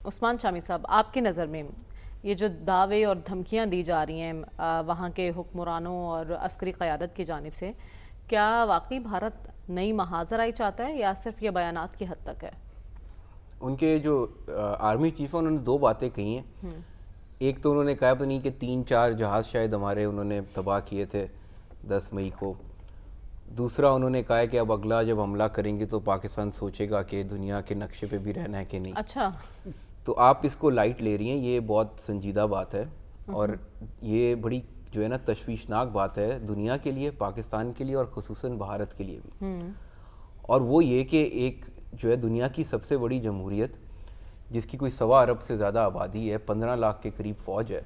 عثمان شامی صاحب، آپ کی نظر میں یہ جو دعوے اور دھمکیاں دی جا رہی ہیں وہاں کے حکمرانوں اور عسکری قیادت کی جانب سے، کیا واقعی بھارت نئی محاذ آرائی چاہتا ہے یا صرف یہ بیانات کی حد تک ہے؟ ان کے جو آرمی چیف ہیں انہوں نے 2 باتیں کہی ہیں. ایک تو انہوں نے کہا پتہ نہیں کہ 3-4 جہاز شاید ہمارے انہوں نے تباہ کیے تھے 10 مئی کو. دوسرا انہوں نے کہا ہے کہ اب اگلا جب حملہ کریں گے تو پاکستان سوچے گا کہ دنیا کے نقشے پہ بھی رہنا ہے کہ نہیں. اچھا، تو آپ اس کو لائٹ لے رہی ہیں، یہ بہت سنجیدہ بات ہے اور یہ بڑی جو ہے نا تشویشناک بات ہے دنیا کے لیے، پاکستان کے لیے اور خصوصاً بھارت کے لیے بھی. اور وہ یہ کہ ایک جو ہے دنیا کی سب سے بڑی جمہوریت جس کی کوئی 1.25 ارب سے زیادہ آبادی ہے، 15 لاکھ کے قریب فوج ہے،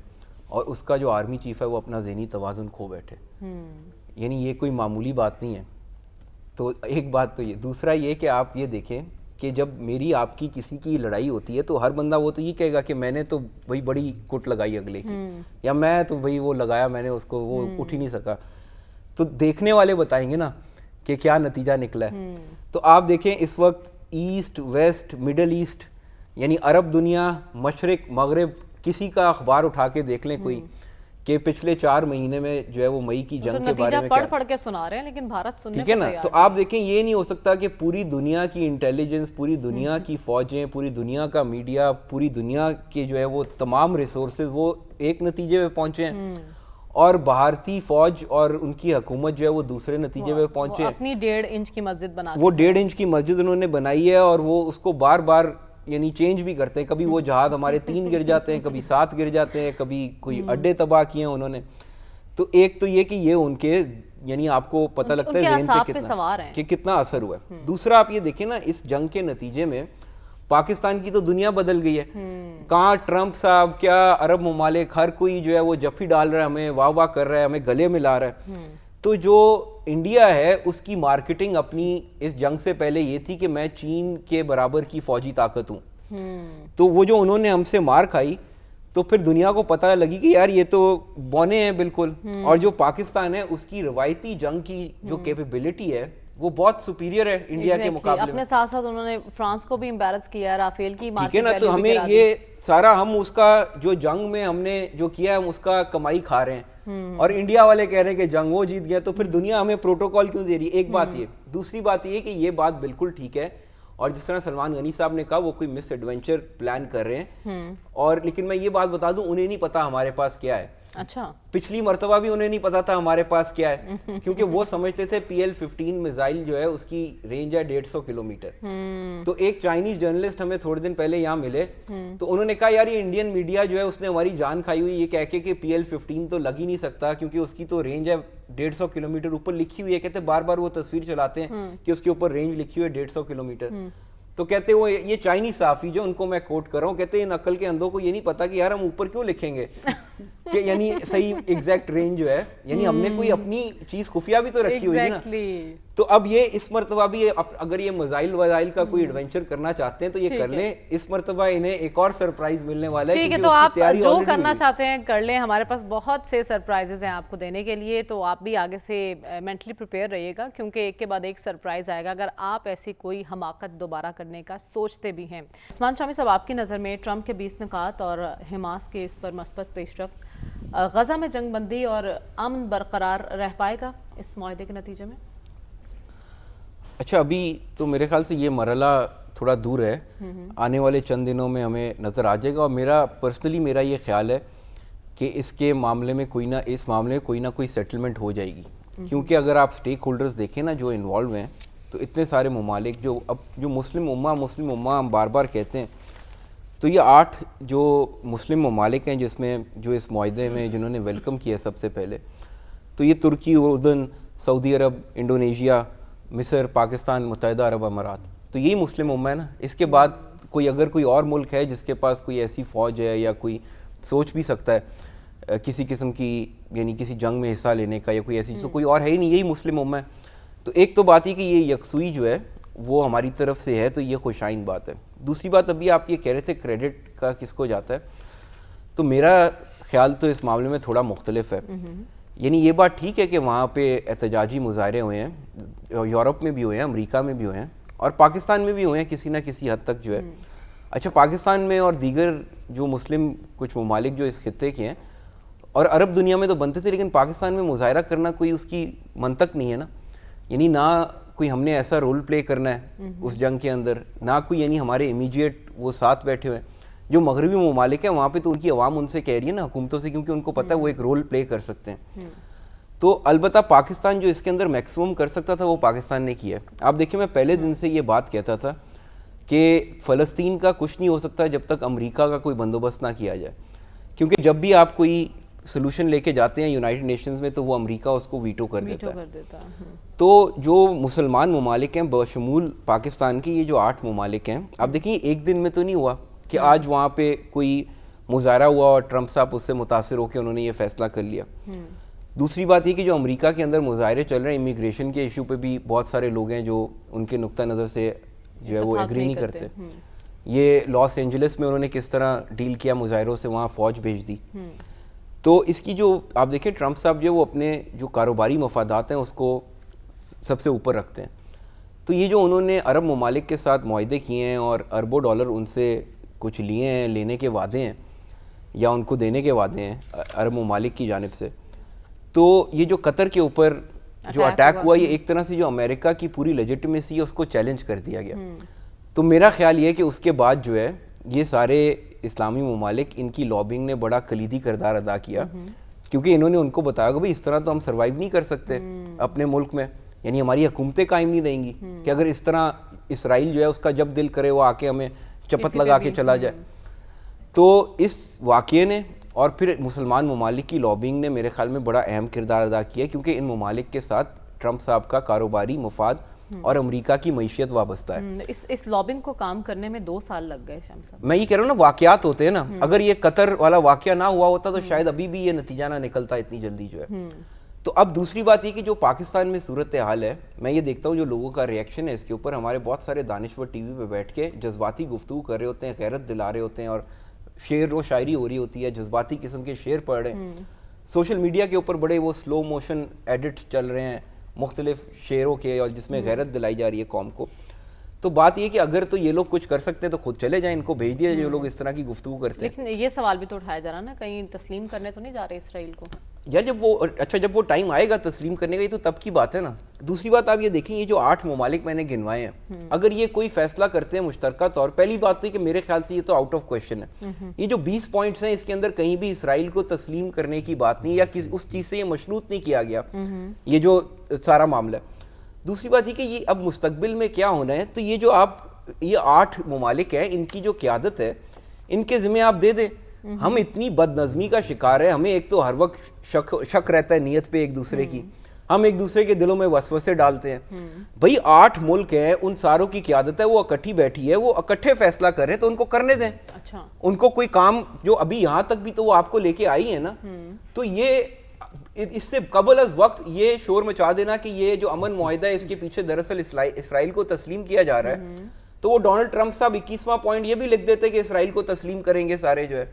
اور اس کا جو آرمی چیف ہے وہ اپنا ذہنی توازن کھو بیٹھے، یعنی یہ کوئی معمولی بات نہیں ہے. تو ایک بات تو یہ. دوسرا یہ کہ آپ یہ دیکھیں کہ جب میری آپ کی کسی کی لڑائی ہوتی ہے تو ہر بندہ وہ تو یہ کہے گا کہ میں نے تو بھائی بڑی کٹ لگائی اگلے کی، یا میں تو بھائی وہ لگایا میں نے اس کو، وہ اٹھ ہی نہیں سکا. تو دیکھنے والے بتائیں گے نا کہ کیا نتیجہ نکلا ہے. تو آپ دیکھیں اس وقت ایسٹ ویسٹ مڈل ایسٹ یعنی عرب دنیا، مشرق مغرب، کسی کا اخبار اٹھا کے دیکھ لیں کوئی کہ پچھلے 4 مہینے میں جو ہے وہ مئی کی جنگ کے بارے میں پڑھ پڑھ کے سنا رہے ہیں لیکن بھارت سننے ٹھیک ہے نا. تو آپ دیکھیں یہ نہیں ہو سکتا کہ پوری دنیا کی انٹیلیجنس، پوری دنیا کی فوجیں، پوری دنیا کا میڈیا، پوری دنیا کے جو ہے وہ تمام ریسورسز وہ ایک نتیجے پہ پہنچے ہیں، اور بھارتی فوج اور ان کی حکومت جو ہے وہ دوسرے نتیجے پہ پہنچے ہیں. اپنی 1.5 انچ کی مسجد بنا وہ 1.5 انچ کی مسجد انہوں نے بنائی ہے اور وہ اس کو بار بار یعنی چینج بھی کرتے ہیں. کبھی وہ جہاز ہمارے 3 گر جاتے ہیں، کبھی 7 گر جاتے ہیں، کبھی کوئی اڈے تباہ کیے ہیں انہوں نے. تو ایک تو یہ کہ یہ ان کے یعنی آپ کو پتہ لگتا ہے ذہن پہ کتنا کہ کتنا اثر ہوا ہے. دوسرا آپ یہ دیکھیں نا اس جنگ کے نتیجے میں پاکستان کی تو دنیا بدل گئی ہے. کہاں ٹرمپ صاحب، کیا عرب ممالک، ہر کوئی جو ہے وہ جفی ڈال رہا ہے، ہمیں واہ واہ کر رہا ہے، ہمیں گلے ملا رہا ہے. تو جو انڈیا ہے اس کی مارکیٹنگ اپنی اس جنگ سے پہلے یہ تھی کہ میں چین کے برابر کی فوجی طاقت ہوں. تو وہ جو انہوں نے ہم سے مار کھائی تو پھر دنیا کو پتہ لگی کہ یار یہ تو بونے ہیں بالکل. اور جو پاکستان ہے اس کی روایتی جنگ کی جو کیپیبلٹی ہے وہ بہت سپیریئر ہے انڈیا کے مقابلے میں. اپنے ساتھ ساتھ انہوں نے فرانس کو بھی امبیرس کیا، رافیل کی ٹھیک ہے نا. تو ہمیں یہ سارا ہم اس کا جو جنگ میں ہم نے جو کیا ہے ہم اس کا کمائی کھا رہے ہیں، اور انڈیا والے کہہ رہے ہیں کہ جنگ وہ جیت گیا. تو پھر دنیا ہمیں پروٹوکول کیوں دے رہی ہے؟ ایک بات یہ. دوسری بات یہ کہ یہ بات بالکل ٹھیک ہے، اور جس طرح سلمان غنی صاحب نے کہا وہ کوئی مس ایڈونچر پلان کر رہے ہیں. اور لیکن میں یہ بات بتا دوں انہیں نہیں پتا ہمارے پاس کیا ہے. اچھا، پچھلی مرتبہ بھی انہیں نہیں پتا تھا ہمارے پاس کیا ہے، کیونکہ وہ سمجھتے تھے PL-15 میزائل جو ہے اس کی رینج ہے 150 کلومیٹر. تو ایک چائنیز جرنلسٹ ہمیں تھوڑے دن پہلے یہاں ملے تو انہوں نے کہا یار یہ انڈین میڈیا جو ہے اس نے ہماری جان کھائی ہوئی یہ کہہ کے کہ PL-15 تو لگ ہی نہیں سکتا کیونکہ اس کی تو رینج ہے 150 کلومیٹر اوپر لکھی ہوئی ہے. کہتے بار بار وہ تصویر چلاتے ہیں کہ اس کے اوپر رینج لکھی ہوئی ہے 150 کلومیٹر. تو کہتے وہ یہ چائنیز صحافی جو ان کو میں کوٹ کر رہا ہوں، کہتے ان عقل کے اندھوں کو یہ نہیں پتا کہ یار ہم اوپر کیوں لکھیں گے کہ یعنی صحیح ایگزیکٹ رینج جو ہے، یعنی ہم نے کوئی اپنی چیز خفیہ بھی تو رکھی ہوئی ہے نا. تو اب یہ اس مرتبہ بھی اگر یہ میزائل وزائل کا کوئی ایڈونچر کرنا چاہتے ہیں تو یہ کر لیں. اس مرتبہ انہیں ایک اور سرپرائز ملنے والا ہے. ٹھیک ہے، تو آپ جو کرنا چاہتے ہیں کر لیں. ہمارے پاس بہت سے سرپرائزز ہیں آپ کو دینے کے لیے، تو آپ بھی آگے سے مینٹلی پریپیئر رہیے گا کیونکہ ایک کے بعد ایک سرپرائز آئے گا اگر آپ ایسی کوئی حماقت دوبارہ کرنے کا سوچتے بھی ہیں. عثمان شامی صاحب، آپ کی نظر میں ٹرمپ کے 20 نکات اور حماس کے اس پر مثبت پیش رفت غزہ میں جنگ بندی اور امن برقرار رہ پائے گا اس معاہدے کے نتیجے میں؟ اچھا، ابھی تو میرے خیال سے یہ مرحلہ تھوڑا دور ہے، آنے والے چند دنوں میں ہمیں نظر آ جائے گا. اور میرا یہ خیال ہے کہ اس معاملے میں کوئی نہ کوئی سیٹلمنٹ ہو جائے گی. کیونکہ اگر آپ سٹیک ہولڈرز دیکھیں نا جو انوالو ہیں تو اتنے سارے ممالک جو مسلم امہ ہم بار بار کہتے ہیں، تو یہ 8 جو مسلم ممالک ہیں جس میں جو اس معاہدے میں جنہوں نے ویلکم کیا سب سے پہلے، تو یہ ترکی، اردن، سعودی عرب، انڈونیشیا، مصر، پاکستان، متحدہ عرب امارات. تو یہی مسلم امہ ہے نا. اس کے بعد اگر کوئی اور ملک ہے جس کے پاس کوئی ایسی فوج ہے یا کوئی سوچ بھی سکتا ہے کسی قسم کی یعنی کسی جنگ میں حصہ لینے کا یا کوئی ایسی چیز، تو کوئی اور ہے ہی نہیں، یہی مسلم امہ ہے. تو ایک تو بات یہ کہ یہ یکسوئی جو ہے وہ ہماری طرف سے ہے، تو یہ خوشائن بات ہے. دوسری بات، ابھی آپ یہ کہہ رہے تھے کریڈٹ کا کس کو جاتا ہے، تو میرا خیال تو اس معاملے میں تھوڑا مختلف ہے. یعنی یہ بات ٹھیک ہے کہ وہاں پہ احتجاجی مظاہرے ہوئے ہیں، یورپ میں بھی ہوئے ہیں، امریکہ میں بھی ہوئے ہیں، اور پاکستان میں بھی ہوئے ہیں کسی نہ کسی حد تک جو ہے. اچھا پاکستان میں اور دیگر جو مسلم کچھ ممالک جو اس خطے کے ہیں اور عرب دنیا میں تو بنتے تھے، لیکن پاکستان میں مظاہرہ کرنا کوئی اس کی منطق نہیں ہے نا. یعنی نہ کوئی ہم نے ایسا رول پلے کرنا ہے اس جنگ کے اندر، نہ کوئی یعنی ہمارے امیجیٹ وہ ساتھ بیٹھے ہوئے ہیں. جو مغربی ممالک ہیں وہاں پہ تو ان کی عوام ان سے کہہ رہی ہے نا حکومتوں سے، کیونکہ ان کو پتہ ہے وہ ایک رول پلے کر سکتے ہیں. تو البتہ پاکستان جو اس کے اندر میکسیمم کر سکتا تھا وہ پاکستان نے کیا ہے. آپ دیکھیں میں پہلے دن سے یہ بات کہتا تھا کہ فلسطین کا کچھ نہیں ہو سکتا جب تک امریکہ کا کوئی بندوبست نہ کیا جائے، کیونکہ جب بھی آپ کوئی سلوشن لے کے جاتے ہیں یونائٹڈ نیشنز میں تو وہ امریکہ اس کو ویٹو کر دیتا ہے. تو جو مسلمان ممالک ہیں بشمول پاکستان کے، یہ جو 8 ممالک ہیں، آپ دیکھیں ایک دن میں تو نہیں ہوا کہ آج وہاں پہ کوئی مظاہرہ ہوا اور ٹرمپ صاحب اس سے متاثر ہو کے انہوں نے یہ فیصلہ کر لیا. دوسری بات یہ کہ جو امریکہ کے اندر مظاہرے چل رہے ہیں امیگریشن کے ایشو پہ بھی بہت سارے لوگ ہیں جو ان کے نقطہ نظر سے جو ہے وہ ایگری نہیں کرتے. یہ لاس اینجلس میں انہوں نے کس طرح ڈیل کیا مظاہروں سے، وہاں فوج بھیج دی. تو اس کی جو آپ دیکھیں ٹرمپ صاحب جو وہ اپنے جو کاروباری مفادات ہیں اس کو سب سے اوپر رکھتے ہیں. تو یہ جو انہوں نے عرب ممالک کے ساتھ معاہدے کیے ہیں اور اربوں ڈالر ان سے کچھ لیے ہیں، لینے کے وعدے ہیں یا ان کو دینے کے وعدے ہیں عرب ممالک کی جانب سے، تو یہ جو قطر کے اوپر جو اٹیک ہوا یہ ایک طرح سے جو امریکہ کی پوری لیجٹمیسی ہے اس کو چیلنج کر دیا گیا. تو میرا خیال یہ ہے کہ اس کے بعد جو ہے یہ سارے اسلامی ممالک ان کی لابنگ نے بڑا کلیدی کردار ادا کیا، کیونکہ انہوں نے ان کو بتایا کہ بھائی اس طرح تو ہم سروائیو نہیں کر سکتے اپنے ملک میں، یعنی ہماری حکومتیں قائم نہیں رہیں گی کہ اگر اس طرح اسرائیل جو ہے اس کا جب دل کرے وہ آ کے ہمیں چپت لگا کے چلا جائے. تو اس واقعے نے اور پھر مسلمان ممالک کی لابنگ نے میرے خیال میں بڑا اہم کردار ادا کیا، کیونکہ ان ممالک کے ساتھ ٹرمپ صاحب کا کاروباری مفاد اور امریکہ کی معیشت وابستہ ہے. اس لابنگ کو کام کرنے میں 2 سال لگ گئے شام صاحب. میں یہ کہہ رہا ہوں نا واقعات ہوتے ہیں نا، اگر یہ قطر والا واقعہ نہ ہوا ہوتا تو شاید ابھی بھی یہ نتیجہ نہ نکلتا اتنی جلدی جو ہے. تو اب دوسری بات یہ کہ جو پاکستان میں صورتحال ہے، میں یہ دیکھتا ہوں جو لوگوں کا ریئیکشن ہے اس کے اوپر، ہمارے بہت سارے دانشور ٹی وی پہ بیٹھ کے جذباتی گفتگو کر رہے ہوتے ہیں، غیرت دلا رہے ہوتے ہیں اور شعر و شاعری ہو رہی ہوتی ہے، جذباتی قسم کے شعر پڑھ رہے ہیں. سوشل میڈیا کے اوپر بڑے وہ سلو موشن ایڈٹس چل رہے ہیں مختلف شعروں کے اور جس میں غیرت دلائی جا رہی ہے قوم کو. تو بات یہ کہ اگر تو یہ لوگ کچھ کر سکتے ہیں تو خود چلے جائیں، ان کو بھیج دیا جو لوگ اس طرح کی گفتگو کرتے ہیں. لیکن یہ سوال بھی تو اٹھایا جا رہا نا، کہیں تسلیم کرنے تو نہیں جا رہے اسرائیل کو؟ یا جب وہ ٹائم آئے گا تسلیم کرنے کا، یہ تو تب کی بات ہے نا. دوسری بات آپ یہ دیکھیں یہ جو 8 ممالک میں نے گنوائے ہیں، اگر یہ کوئی فیصلہ کرتے ہیں مشترکہ طور، پہلی بات تو یہ کہ میرے خیال سے یہ تو آؤٹ آف کویشچن ہے. یہ جو 20 پوائنٹس ہیں اس کے اندر کہیں بھی اسرائیل کو تسلیم کرنے کی بات نہیں، یا اس چیز سے یہ مشروط نہیں کیا گیا یہ جو سارا معاملہ ہے. دوسری بات یہ کہ یہ اب مستقبل میں کیا ہونا ہے، تو یہ جو یہ 8 ممالک ہیں ان کی جو قیادت ہے ان کے ذمہ آپ دے دیں. ہم اتنی بد نظمی کا شکار ہے، ہمیں ایک تو ہر وقت شک رہتا ہے نیت پہ ایک دوسرے کی، ہم ایک دوسرے کے دلوں میں وسوسے ڈالتے ہیں. بھائی 8 ملک ہیں، ان ساروں کی قیادت ہے، وہ اکٹھی بیٹھی ہے، وہ اکٹھے فیصلہ کر رہے ہیں تو ان کو کرنے دیں. ان کو کوئی کام جو ابھی یہاں تک بھی تو وہ آپ کو لے کے آئی ہے نا، تو یہ اس سے قبل از وقت یہ شور مچا دینا کہ یہ جو امن معاہدہ ہے اس کے پیچھے دراصل اسرائیل کو تسلیم کیا جا رہا ہے، تو وہ ڈونلڈ ٹرمپ صاحب 21واں پوائنٹ یہ بھی لکھ دیتے کہ اسرائیل کو تسلیم کریں گے سارے جو ہے.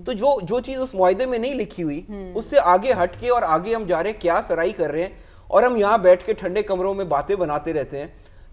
تو جو چیز اس معاہدے میں نہیں لکھی ہوئی اس سے آگے ہٹ کے اور آگے ہم جا رہے ہیں، کیا سرائی کر رہے ہیں اور ہم یہاں بیٹھ کے ٹھنڈے کمروں میں باتیں بناتے رہتے ہیں.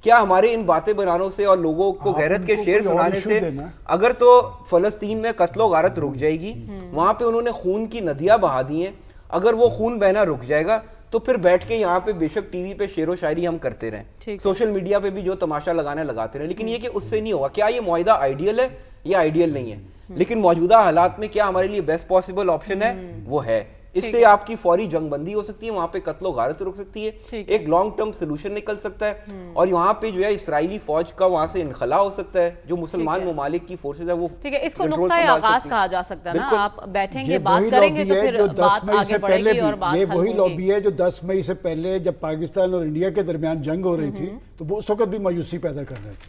کیا ہمارے ان باتیں بنانے سے اور لوگوں کو غیرت کے شعر سنانے سے اگر تو فلسطین میں قتل و غارت رک جائے گی، وہاں پہ انہوں نے خون کی ندیاں بہا دی ہیں، اگر وہ خون بہنا رک جائے گا تو پھر بیٹھ کے یہاں پہ بے شک ٹی وی پہ شعر و شاعری ہم کرتے رہیں، سوشل میڈیا پہ بھی جو تماشا لگانے لگاتے رہیں، لیکن یہ کہ اس سے نہیں ہوگا. کیا یہ معاہدہ آئیڈیل ہے یا آئیڈیل نہیں ہے، لیکن موجودہ حالات میں کیا ہمارے لیے بیسٹ پاسبل آپشن ہے وہ ہے. اس سے آپ کی فوری جنگ بندی ہو سکتی ہے، وہاں پہ قتل و غارت رک سکتی ہے، ایک لانگ ٹرم سلوشن نکل سکتا ہے، اور یہاں پہ جو ہے اسرائیلی فوج کا وہاں سے انخلا ہو سکتا ہے، جو مسلمان ممالک کی فورسز ہے وہ ٹھیک ہے. اس کو نقطۂ آغاز کہا جا سکتا ہے نا، آپ بیٹھیں گے بات کریں گے تو پھر بات آگے بڑھے گی اور بات حل ہوگی. یہ وہی لابی ہے جو 10 مئی سے پہلے جب پاکستان اور انڈیا کے درمیان جنگ ہو رہی تھی تو وہ اس وقت بھی مایوسی پیدا کر رہے تھے.